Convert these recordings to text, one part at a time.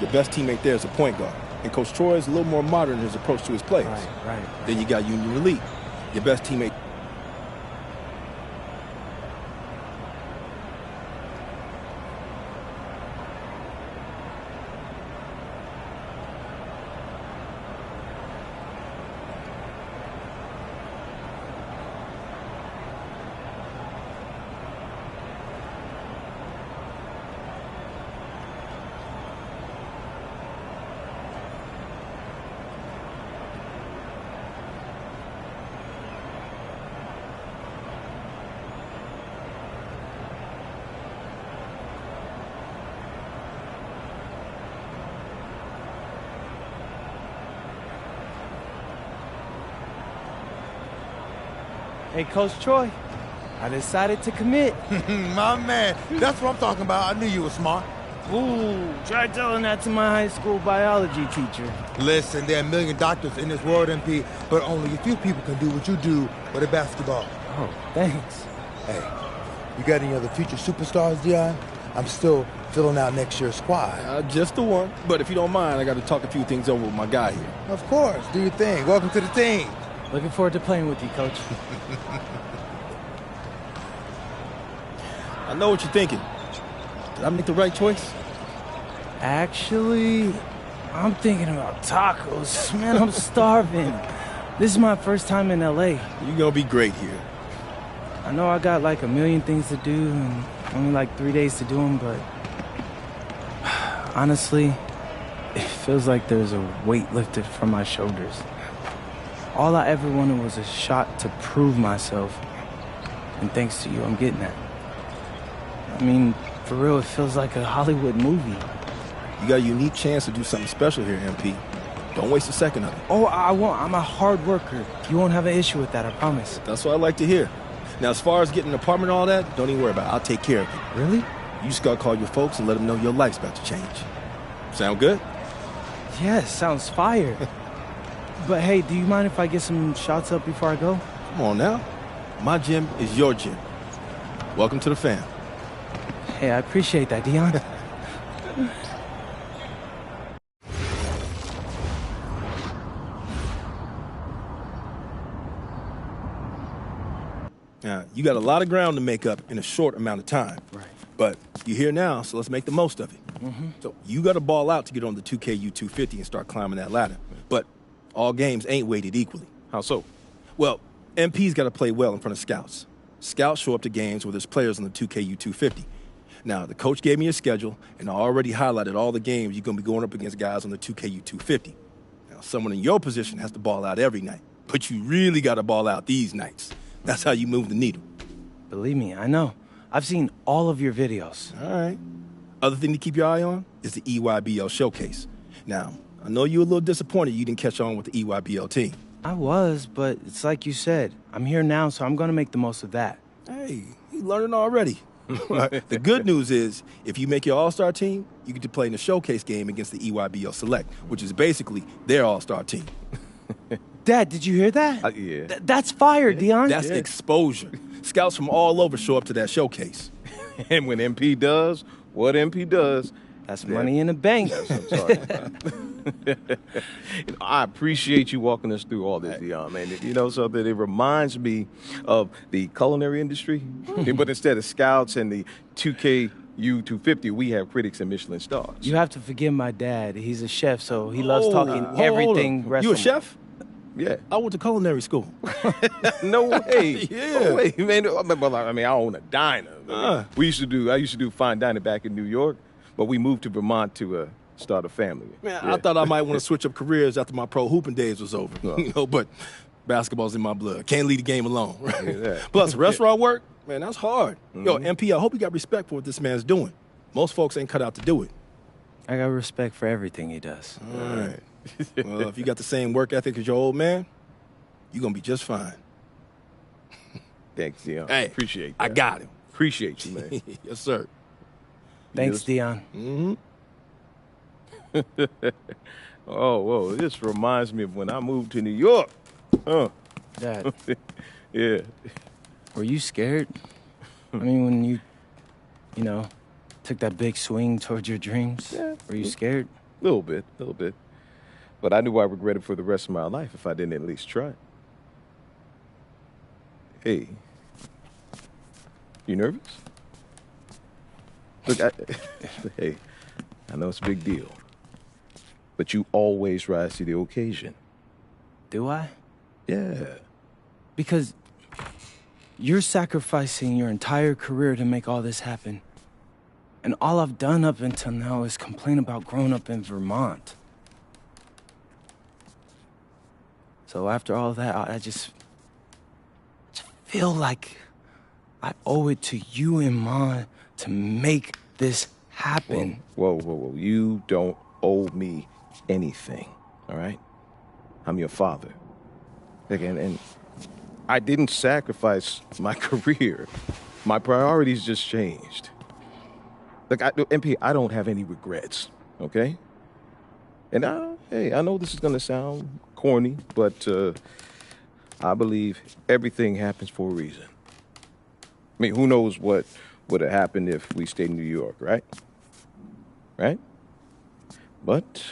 your best teammate there is a point guard. And Coach Troy is a little more modern in his approach to his players. Right. Then you got Union Elite, your best teammate. Hey, Coach Troy, I decided to commit. My man, that's what I'm talking about. I knew you were smart. Ooh, try telling that to my high school biology teacher. Listen, there are a million doctors in this world, MP, but only a few people can do what you do with a basketball. Oh, thanks. Hey, you got any other future superstars, Dion? I'm still filling out next year's squad. Just the one. But if you don't mind, I got to talk a few things over with my guy here. Of course. Do your thing. Welcome to the team. Looking forward to playing with you, Coach. I know what you're thinking. Did I make the right choice? Actually, I'm thinking about tacos. Man, I'm starving. This is my first time in L.A. You're going to be great here. I know I got like a million things to do and only like 3 days to do them, but honestly, it feels like there's a weight lifted from my shoulders. All I ever wanted was a shot to prove myself, and thanks to you, I'm getting that. I mean, for real, it feels like a Hollywood movie. You got a unique chance to do something special here, MP. Don't waste a second of it. Oh, I won't. I'm a hard worker. You won't have an issue with that, I promise. That's what I like to hear. Now, as far as getting an apartment and all that, don't even worry about it. I'll take care of it. Really? You just gotta call your folks and let them know your life's about to change. Sound good? Yes, sounds fire. But hey, do you mind if I get some shots up before I go? Come on now. My gym is your gym. Welcome to the fam. Hey, I appreciate that, Dion. Now, you got a lot of ground to make up in a short amount of time. Right. But you're here now, so let's make the most of it. Mm-hmm. So you got to ball out to get on the 2KU250 and start climbing that ladder. But all games ain't weighted equally. How so? Well, MP's got to play well in front of scouts. Scouts show up to games where there's players on the 2KU250. Now, the coach gave me a schedule, and I already highlighted all the games you're going to be going up against guys on the 2KU250. Now, someone in your position has to ball out every night, but you really got to ball out these nights. That's how you move the needle. Believe me, I know. I've seen all of your videos. All right. Other thing to keep your eye on is the EYBL showcase. Now, I know you're a little disappointed you didn't catch on with the EYBL team. I was, but it's like you said. I'm here now, so I'm going to make the most of that. Hey, you learning already. The good news is, if you make your all-star team, you get to play in the showcase game against the EYBL Select, which is basically their all-star team. Dad, did you hear that? Yeah. That's fire, Dion. That's exposure. Scouts from all over show up to that showcase. And when MP does what MP does, That's money in the bank. that's what I'm talking about. I appreciate you walking us through all this, Dion, man. You know something? It reminds me of the culinary industry, but instead of scouts and the 2KU250, we have critics and Michelin stars. You have to forgive my dad. He's a chef, so he loves talking Hold everything on. restaurant. You a chef? Yeah. I went to culinary school. No way. Yeah. No way, man. I mean, I own a diner. I used to do fine dining back in New York, but we moved to Vermont to start a family. Man, Yeah. I thought I might want to switch up careers after my pro hooping days was over. But basketball's in my blood. Can't leave the game alone. Right? Yeah. Plus, restaurant work, man, that's hard. Yo, MP, I hope you got respect for what this man's doing. Most folks ain't cut out to do it. I got respect for everything he does. All right. Well, if you got the same work ethic as your old man, you're going to be just fine. Thanks, Dion. Hey, Appreciate that. I got him. Appreciate you, man. Yes, sir. Thanks, Yes. Dion. Mm-hmm. Oh, whoa. This reminds me of when I moved to New York. Dad, Yeah. were you scared? I mean, when you know, took that big swing towards your dreams? Yeah. Were you scared? little bit. But I knew I regretted for the rest of my life if I didn't at least try. Hey, you nervous? Look, hey, I know it's a big deal, but you always rise to the occasion. Do I? Yeah. Because you're sacrificing your entire career to make all this happen. And all I've done up until now is complain about growing up in Vermont. So after all that, I just feel like I owe it to you and Mom to make this happen. Whoa. You don't owe me anything, all right? I'm your father. And I didn't sacrifice my career. My priorities just changed. Look, MP, I don't have any regrets, okay? And I know this is going to sound corny, but I believe everything happens for a reason. I mean, who knows what would have happened if we stayed in New York, right? Right? But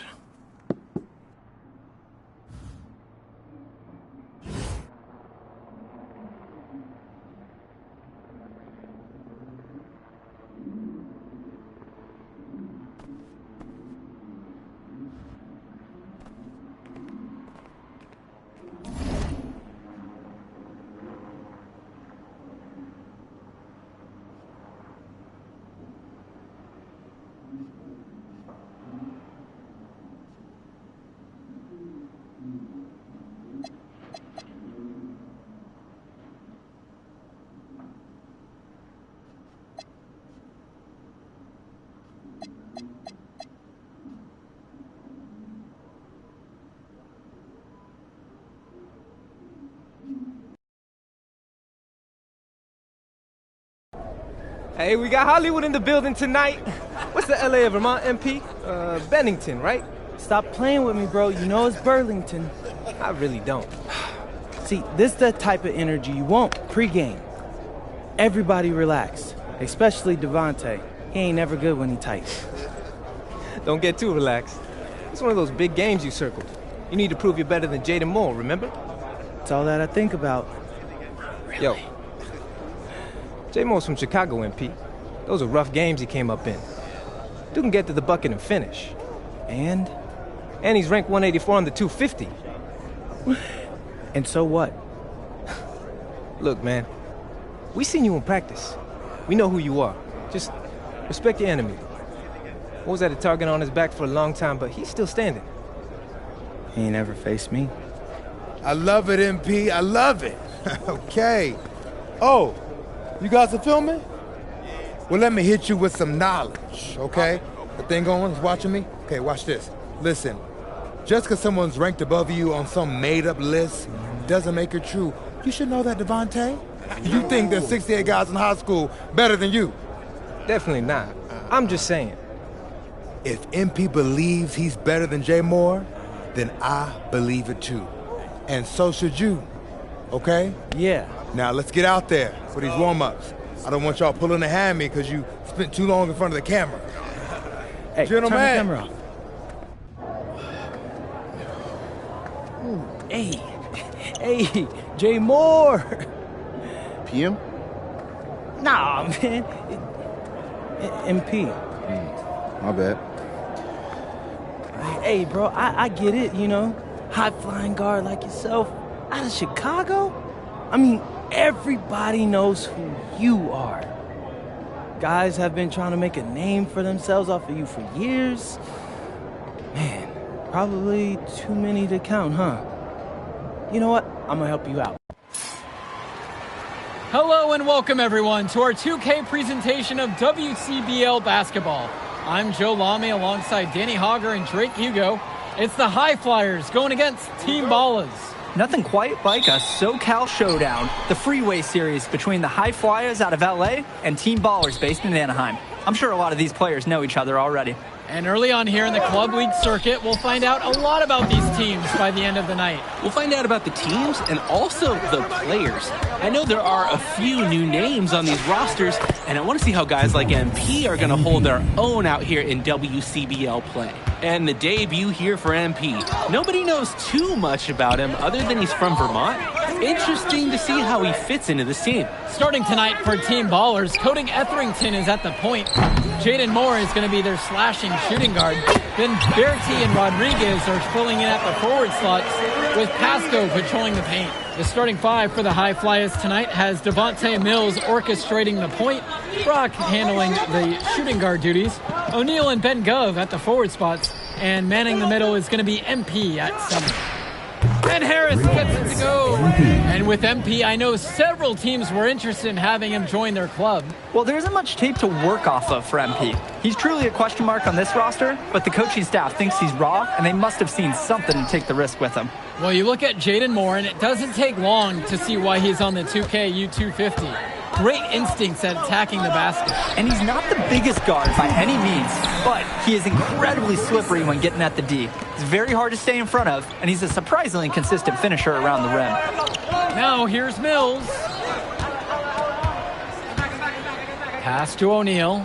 Hey, we got Hollywood in the building tonight. What's the LA of Vermont, MP? Bennington, right? Stop playing with me, bro. You know it's Burlington. I really don't. See, this is the type of energy you want pre-game. Everybody relax, especially Devontae. He ain't never good when he tight. Don't get too relaxed. It's one of those big games you circled. You need to prove you're better than Jaden Moore, remember? It's all that I think about. Yo, J Moore's from Chicago, MP. Those are rough games he came up in. Dude can get to the bucket and finish. And he's ranked 184 on the 250. And so what? Look, man, we seen you in practice. We know who you are. Just respect your enemy. What was that, a target on his back for a long time, but he's still standing. He ain't ever faced me. I love it, MP. I love it. Okay. Oh, you guys are filming? Well, let me hit you with some knowledge, okay? The thing on is watching me? Okay, watch this. Listen, just because someone's ranked above you on some made-up list doesn't make it true. You should know that, Devontae. You think there's 68 guys in high school better than you? Definitely not. I'm just saying. If MP believes he's better than Jay Moore, then I believe it too. And so should you, okay? Yeah. Now let's get out there for these warm-ups. I don't want y'all pulling a hammy because you spent too long in front of the camera. Hey, Gentlemen. turn the camera off. Ooh, hey, Jay Moore. PM? Nah, man. MP. My bad. Hey, bro, I get it, you know. High-flying guard like yourself out of Chicago? I mean, everybody knows who you are. Guys have been trying to make a name for themselves off of you for years. Man, probably too many to count, huh? You know what? I'm gonna help you out. Hello and welcome everyone to our 2K presentation of WCBL basketball. I'm Joe Lamy alongside Danny Hogger and Drake Hugo. It's the High Flyers going against Team Ballas. Nothing quite like a SoCal showdown, the freeway series between the High Flyers out of LA and Team Ballers based in Anaheim. I'm sure a lot of these players know each other already. And early on here in the Club League circuit, we'll find out a lot about these teams by the end of the night. We'll find out about the teams and also the players. I know there are a few new names on these rosters, and I want to see how guys like MP are going to hold their own out here in WCBL play. And the debut here for MP. Nobody knows too much about him other than he's from Vermont. Interesting to see how he fits into this team. Starting tonight for Team Ballers, Cody Etherington is at the point. Jaden Moore is going to be their slashing shooting guard. Then Berti and Rodriguez are filling in at the forward slots with Pasco patrolling the paint. The starting five for the High Flyers tonight has Devontae Mills orchestrating the point, Brock handling the shooting guard duties, O'Neal and Ben Gove at the forward spots, and manning the middle is going to be MP at center. And Harris gets it to go. And with MP, I know several teams were interested in having him join their club. Well, there isn't much tape to work off of for MP. He's truly a question mark on this roster, but the coaching staff thinks he's raw, and they must have seen something to take the risk with him. Well, you look at Jaden Moore, and it doesn't take long to see why he's on the 2K U250. Great instincts at attacking the basket. And he's not the biggest guard by any means, but he is incredibly slippery when getting at the D. It's very hard to stay in front of, and he's a surprisingly consistent finisher around the rim. Now here's Mills. Pass to O'Neal.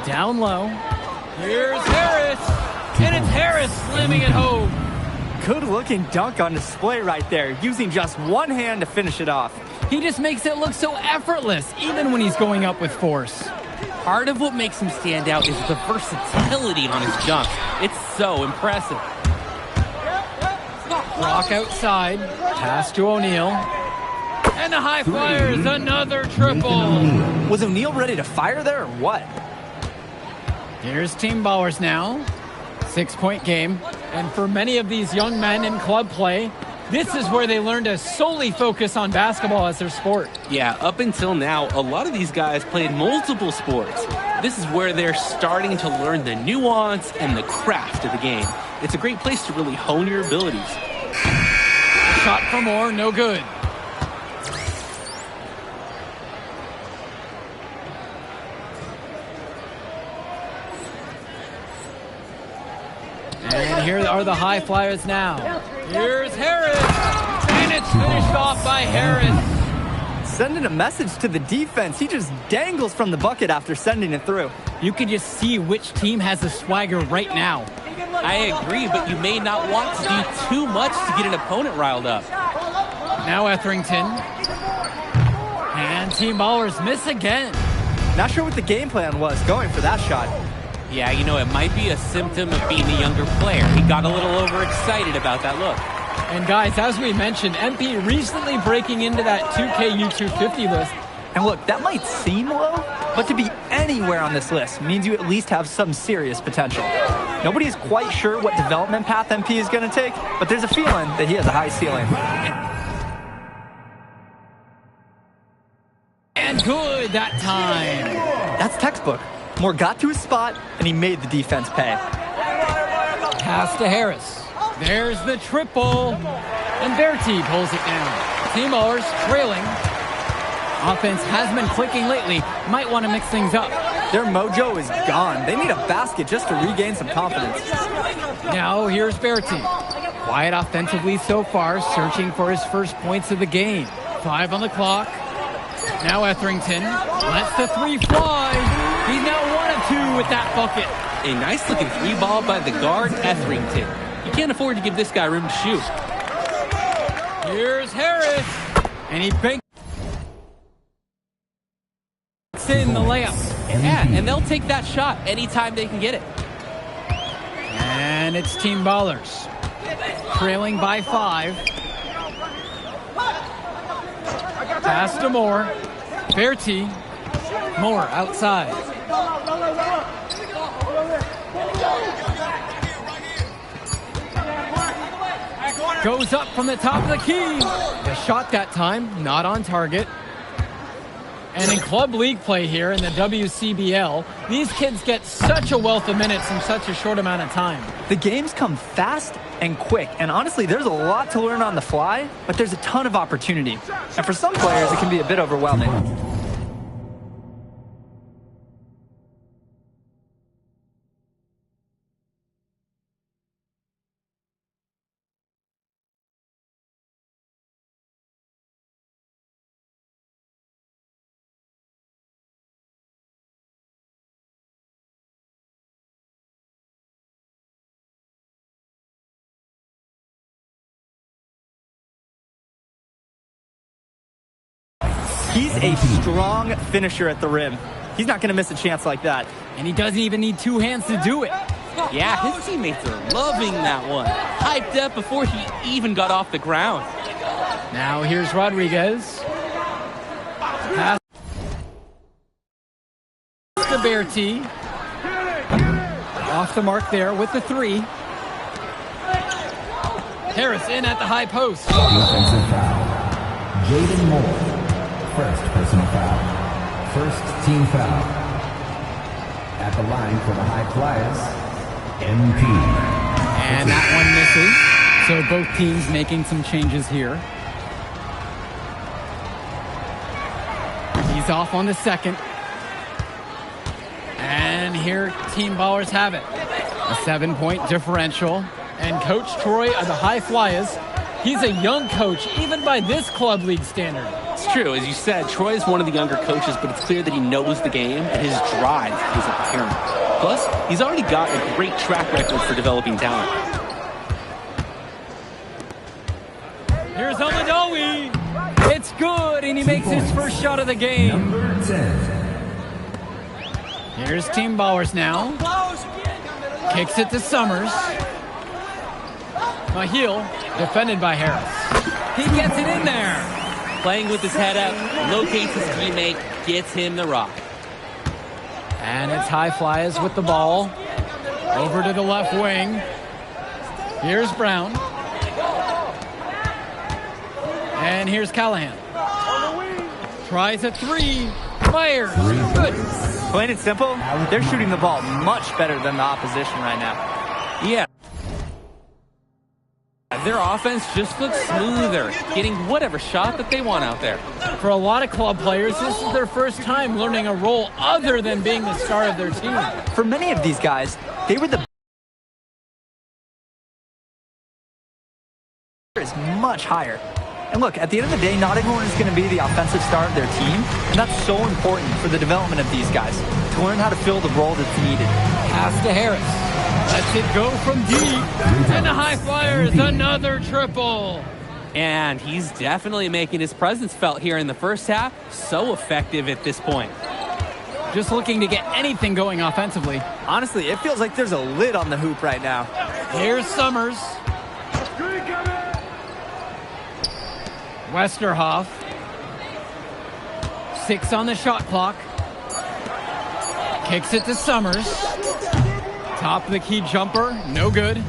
Down low. Here's Harris. And it's Harris slamming it home. Good-looking dunk on display right there, using just one hand to finish it off. He just makes it look so effortless, even when he's going up with force. Part of what makes him stand out is the versatility on his jump. It's so impressive. Brock outside. Pass to O'Neal. And the High Flyers, another triple. Was O'Neal ready to fire there or what? Here's Team Ballers now. 6-point game. And for many of these young men in club play, this is where they learn to solely focus on basketball as their sport. Yeah, up until now, a lot of these guys played multiple sports. This is where they're starting to learn the nuance and the craft of the game. It's a great place to really hone your abilities. Shot for Moore, no good. And here are the High Flyers now. Here's Harris. And it's finished off by Harris. Sending a message to the defense. He just dangles from the bucket after sending it through. You can just see which team has the swagger right now. I agree, but you may not want to do too much to get an opponent riled up. Now Etherington. And Team Ballers miss again. Not sure what the game plan was going for that shot. Yeah, you know, it might be a symptom of being the younger player. He got a little overexcited about that look. And guys, as we mentioned, MP recently breaking into that 2K U250 list. And look, that might seem low, but to be anywhere on this list means you at least have some serious potential. Nobody is quite sure what development path MP is going to take, but there's a feeling that he has a high ceiling. And good that time. That's textbook. Moore got to his spot, and he made the defense pay. Pass to Harris. There's the triple. And Berti pulls it down. Team Ballers trailing. Offense has been clicking lately. Might want to mix things up. Their mojo is gone. They need a basket just to regain some confidence. Now here's Berti. Quiet offensively so far, searching for his first points of the game. 5 on the clock. Now Etherington lets the three fly. He's now 1 of 2 with that bucket. A nice looking three ball by the guard, Etherington. You can't afford to give this guy room to shoot. Here's Harris. And he banks in the layup. Yeah, and they'll take that shot anytime they can get it. And it's Team Ballers. Trailing by 5. Pass to Moore. Berti. Moore outside. Goes up from the top of the key. The shot that time, not on target. And in club league play here in the WCBL, these kids get such a wealth of minutes in such a short amount of time. The games come fast and quick, and honestly, there's a lot to learn on the fly, but there's a ton of opportunity. And for some players, it can be a bit overwhelming. He's a strong finisher at the rim. He's not going to miss a chance like that. And he doesn't even need two hands to do it. Yeah, his teammates are loving that one. Hyped up before he even got off the ground. Now here's Rodriguez. Pass to Berti. Off the mark there with the three. Harris in at the high post. Defensive foul. Jaden Moore. First personal foul. First team foul. At the line for the High Flyers, MP. And that one misses. So both teams making some changes here. He's off on the second. And here Team Ballers have it. A 7-point differential. And Coach Troy of the High Flyers, he's a young coach, even by this club league standard. It's true. As you said, Troy is one of the younger coaches, but it's clear that he knows the game, and his drive is apparent. Plus, he's already got a great track record for developing talent. Here's Omadowi. It's good, and he makes his first shot of the game. Number 10. Here's Team Ballers now. Kicks it to Summers. Mahil, defended by Harris. He gets it in there. Playing with his head up, locates his teammate, gets him the rock. And it's High Flyers with the ball. Over to the left wing. Here's Brown. And here's Callahan. Tries a three. Fires. Good. Plain and simple, they're shooting the ball much better than the opposition right now. Yeah. Their offense just looks smoother, getting whatever shot that they want out there. For a lot of club players, this is their first time learning a role other than being the star of their team. For many of these guys, they were the is much higher. And look, at the end of the day, not everyone is going to be the offensive star of their team, and that's so important for the development of these guys, to learn how to fill the role that's needed. Pass to Harris. Lets it go from deep. And the High Flyers, another triple. And he's definitely making his presence felt here in the first half. So effective at this point. Just looking to get anything going offensively. Honestly, it feels like there's a lid on the hoop right now. Here's Summers. Westerhoff. 6 on the shot clock. Kicks it to Summers. Top of the key jumper, no good.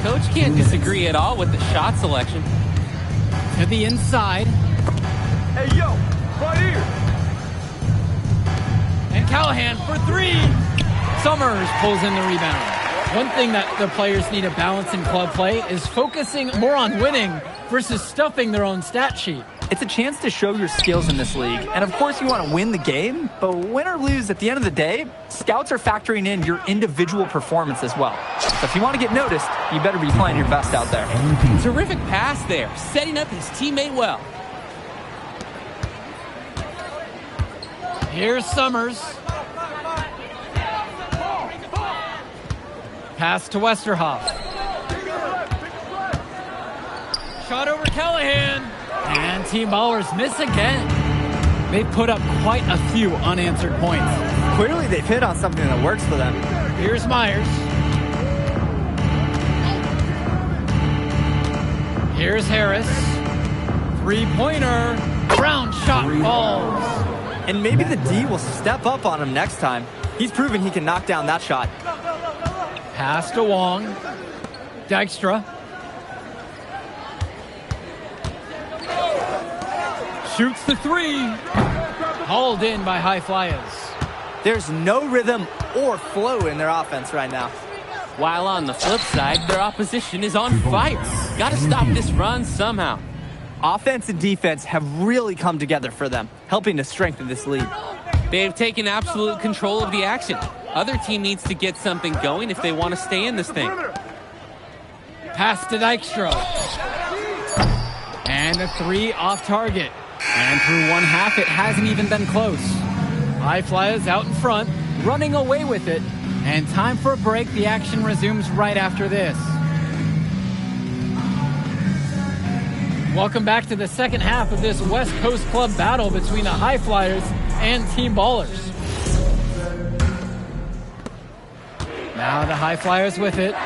Coach can't disagree at all with the shot selection. To the inside. Hey, yo, right here. And Callahan for 3. Summers pulls in the rebound. One thing that the players need to balance in club play is focusing more on winning versus stuffing their own stat sheet. It's a chance to show your skills in this league. And of course you want to win the game, but win or lose, at the end of the day, scouts are factoring in your individual performance as well. So if you want to get noticed, you better be playing your best out there. Terrific pass there, setting up his teammate well. Here's Summers. Pass to Westerhoff. Shot over Callahan. And Team Ballers miss again. They've put up quite a few unanswered points. Clearly they've hit on something that works for them. Here's Myers. Here's Harris. 3-pointer. Brown shot falls. And maybe the D will step up on him next time. He's proven he can knock down that shot. Pass to Wong. Dykstra. Shoots the 3. Hauled in by High Flyers. There's no rhythm or flow in their offense right now. While on the flip side, their opposition is on fire. Got to stop this run somehow. Offense and defense have really come together for them, helping to strengthen this lead. They've taken absolute control of the action. Other team needs to get something going if they want to stay in this thing. Pass to Dykstra. And a 3 off target. And through one half, it hasn't even been close. High Flyers out in front, running away with it. And time for a break. The action resumes right after this. Welcome back to the second half of this West Coast Club battle between the High Flyers and Team Ballers. Now the High Flyers with it.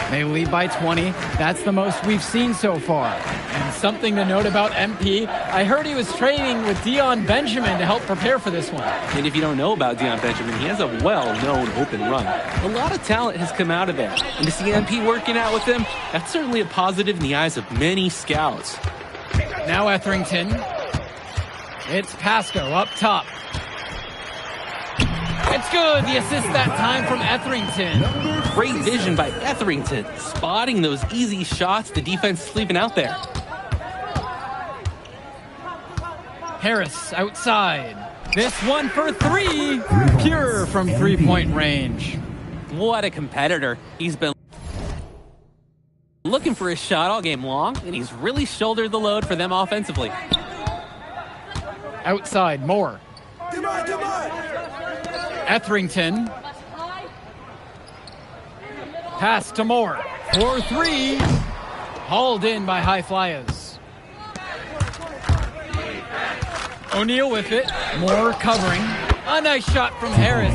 They lead by 20. That's the most we've seen so far. And something to note about MP, I heard he was training with Dion Benjamin to help prepare for this one. And if you don't know about Dion Benjamin, he has a well-known open run. A lot of talent has come out of there. And to see MP working out with him, that's certainly a positive in the eyes of many scouts. Now Etherington. It's Pasco up top. It's good. The assist that time from Etherington. Great vision by Etherington, spotting those easy shots the defense is leaving out there. Harris outside. This one for three. Pure from three-point range. What a competitor. He's been looking for his shot all game long, and he's really shouldered the load for them offensively. Outside, Moore. Etherington. Pass to Moore. 4-3. Hauled in by High Flyers. O'Neal with it. Moore covering. A nice shot from Harris.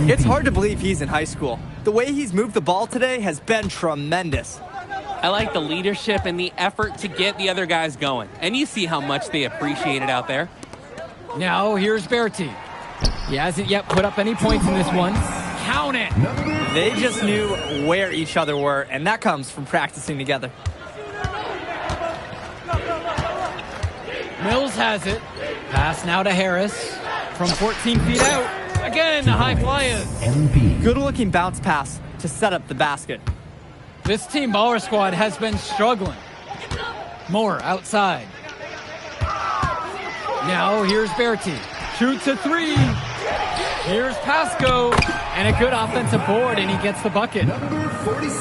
It's hard to believe he's in high school. The way he's moved the ball today has been tremendous. I like the leadership and the effort to get the other guys going. And you see how much they appreciate it out there. Now here's Berti. He hasn't yet put up any points in this one. Count it. They just knew where each other were, and that comes from practicing together. Mills has it. Pass now to Harris. From 14 feet out. Again, the High Flyers. Good-looking bounce pass to set up the basket. This Team Baller squad has been struggling. Moore outside. Now here's Berti. Shoots a three. Here's Pasco. And a good offensive board, and he gets the bucket.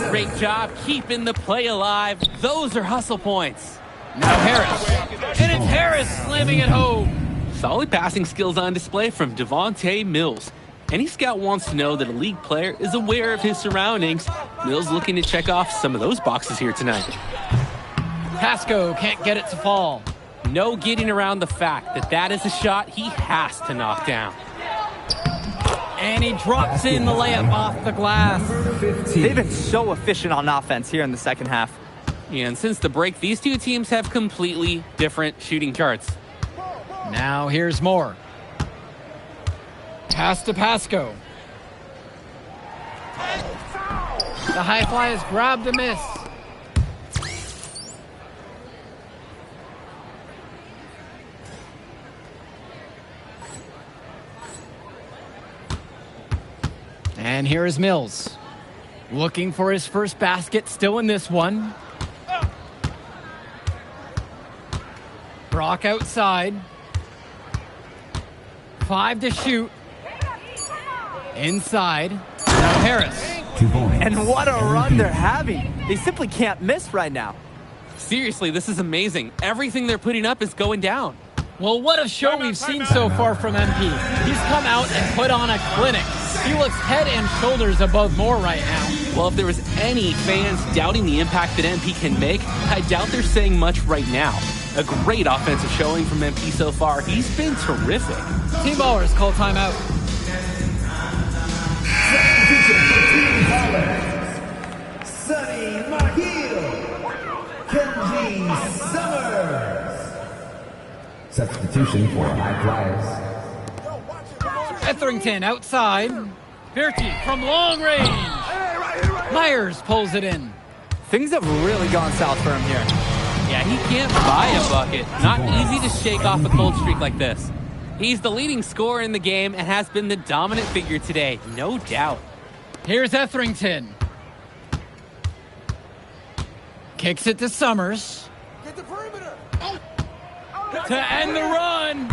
Great job keeping the play alive. Those are hustle points. Now Harris. And it's Harris slamming it home. Solid passing skills on display from Devontae Mills. Any scout wants to know that a league player is aware of his surroundings. Mills looking to check off some of those boxes here tonight. Pasco can't get it to fall. No getting around the fact that that is a shot he has to knock down. And he drops in the layup off the glass. They've been so efficient on offense here in the second half. And since the break, these two teams have completely different shooting charts. Now here's Moore. Pass to Pasco. The High Flyers grab the miss. And here is Mills. Looking for his first basket, still in this one. Brock outside. 5 to shoot. Inside. Now Harris. And what a run they're having. They simply can't miss right now. Seriously, this is amazing. Everything they're putting up is going down. Well, what a show we've seen so far from MP. He's come out and put on a clinic. He looks head and shoulders above Moore right now. Well, if there was any fans doubting the impact that MP can make, I doubt they're saying much right now. A great offensive showing from MP so far. He's been terrific. Team Ballers call timeout. Sonny Mahil, Kenji Summers. Substitution for High Flyers. Etherington outside. Berti from long range. Myers pulls it in. Things have really gone south for him here. Yeah, he can't buy a bucket. Not easy to shake off a cold streak like this. He's the leading scorer in the game and has been the dominant figure today, no doubt. Here's Etherington. Kicks it to Summers. Get the perimeter. To end the run.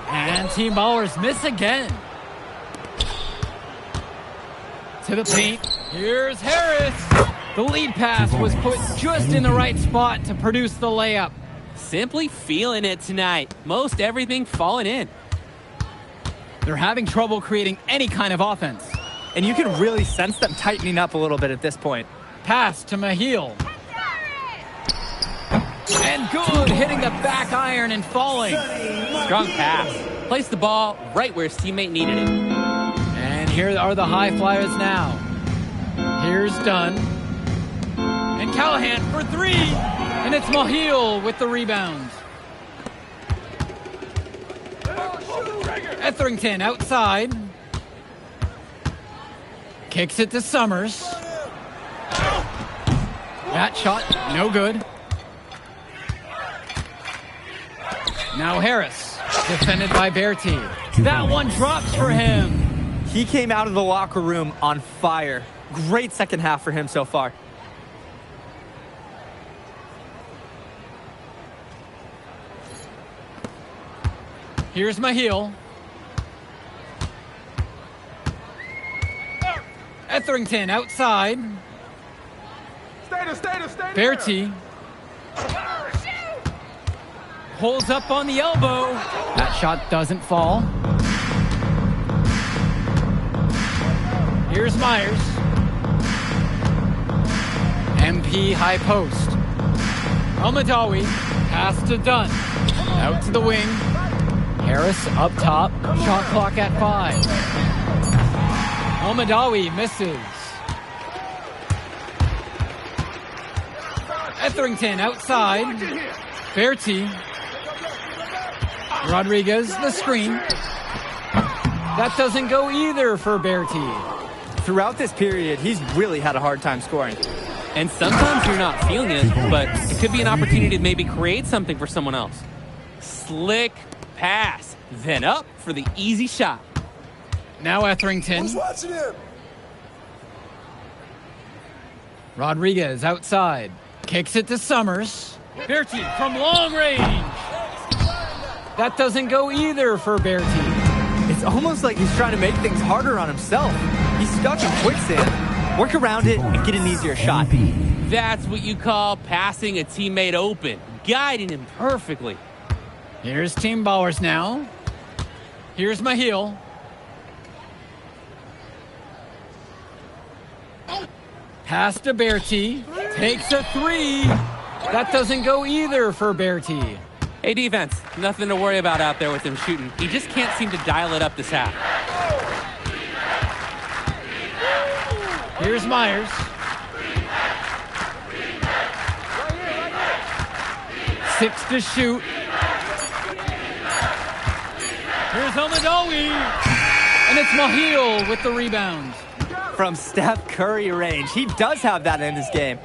And Team Ballers miss again. To the paint. Here's Harris. The lead pass was put just in the right spot to produce the layup. Simply feeling it tonight. Most everything falling in. They're having trouble creating any kind of offense. And you can really sense them tightening up a little bit at this point. Pass to Mahil. And good, hitting the back iron and falling. Strong pass. Placed the ball right where his teammate needed it. And here are the High Flyers now. Here's Dunn. And Callahan for three. And it's Mahil with the rebound. Etherington outside. Kicks it to Summers. That shot, no good. Now Harris, defended by Berti. That one drops for him. He came out of the locker room on fire. Great second half for him so far. Here's Mahil. Etherington outside. Stay Berti pulls up on the elbow. That shot doesn't fall. Here's Myers. MP high post. Almadawi pass to Dunn. Out to the wing. Harris up top. Shot clock at 5. Almadawi misses. Etherington outside. Berti. Rodriguez, the screen. That doesn't go either for Berti. Throughout this period, he's really had a hard time scoring. And sometimes you're not feeling it, but it could be an opportunity to maybe create something for someone else. Slick pass, then up for the easy shot. Now Etherington. Who's watching him? Rodriguez outside. Kicks it to Summers. Berti from long range. That doesn't go either for Berti. It's almost like he's trying to make things harder on himself. He's stuck in quicksand. Work around it and get an easier shot. That's what you call passing a teammate open, guiding him perfectly. Here's Team Ballers now. Here's Mahil. Pass to Berti. Takes a three. That doesn't go either for Berti. Hey, defense, nothing to worry about out there with him shooting. He just can't seem to dial it up this half. Here's Myers. Six to shoot. Here's Almadawi. And it's Mahil with the rebound. From Steph Curry range. He does have that in his game.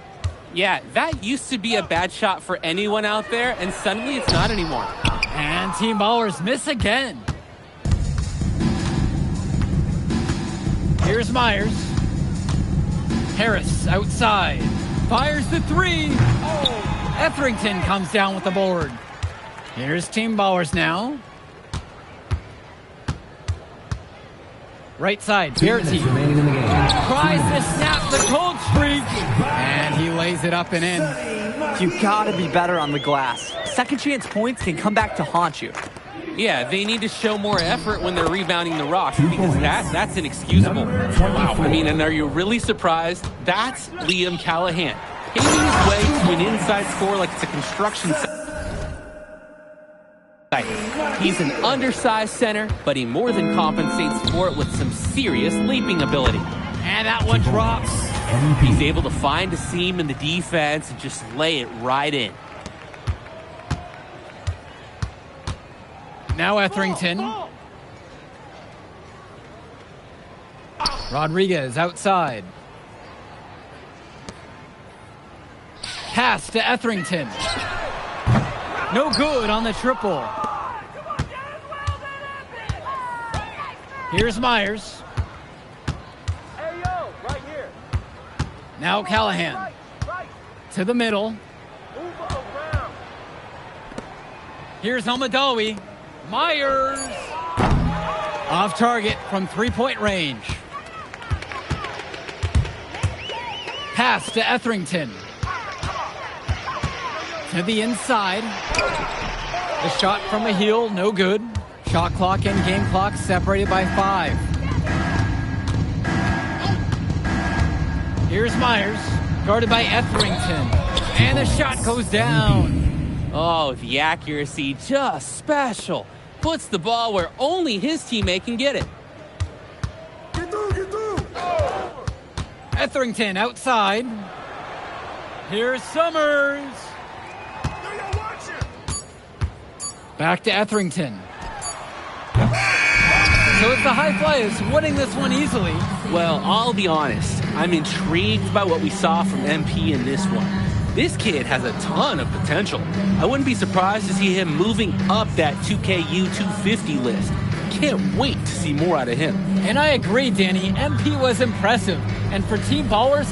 Yeah, that used to be a bad shot for anyone out there, and suddenly it's not anymore. And Team Ballers miss again. Here's Myers. Harris outside. Fires the three. Etherington comes down with the board. Here's Team Ballers now. Right side, Berti tries to snap the cold streak, and he lays it up and in. You gotta be better on the glass. Second chance points can come back to haunt you. Yeah, they need to show more effort when they're rebounding the rock, because that's inexcusable. Wow, I mean, and are you really surprised? That's Liam Callahan, paving his way to an inside score like it's a construction site. He's an undersized center, but he more than compensates for it with some serious leaping ability. And that one drops. He's able to find a seam in the defense and just lay it right in. Now Etherington. Rodriguez outside. Pass to Etherington. No good on the triple. Here's Myers. Hey, yo, right here. Now Callahan. Right. To the middle. Move around. Here's Almadawi. Myers. Off target from three-point range. Pass to Etherington. To the inside. The shot from Mahil, no good. Shot clock and game clock separated by 5. Here's Myers, guarded by Etherington. And the shot goes down. Oh, the accuracy, just special. Puts the ball where only his teammate can get it. Etherington outside. Here's Summers. Back to Etherington. So it's the High Flyers winning this one easily. Well, I'll be honest. I'm intrigued by what we saw from MP in this one. This kid has a ton of potential. I wouldn't be surprised to see him moving up that 2KU 250 list. Can't wait to see more out of him. And I agree, Danny. MP was impressive. And for Team Ballers,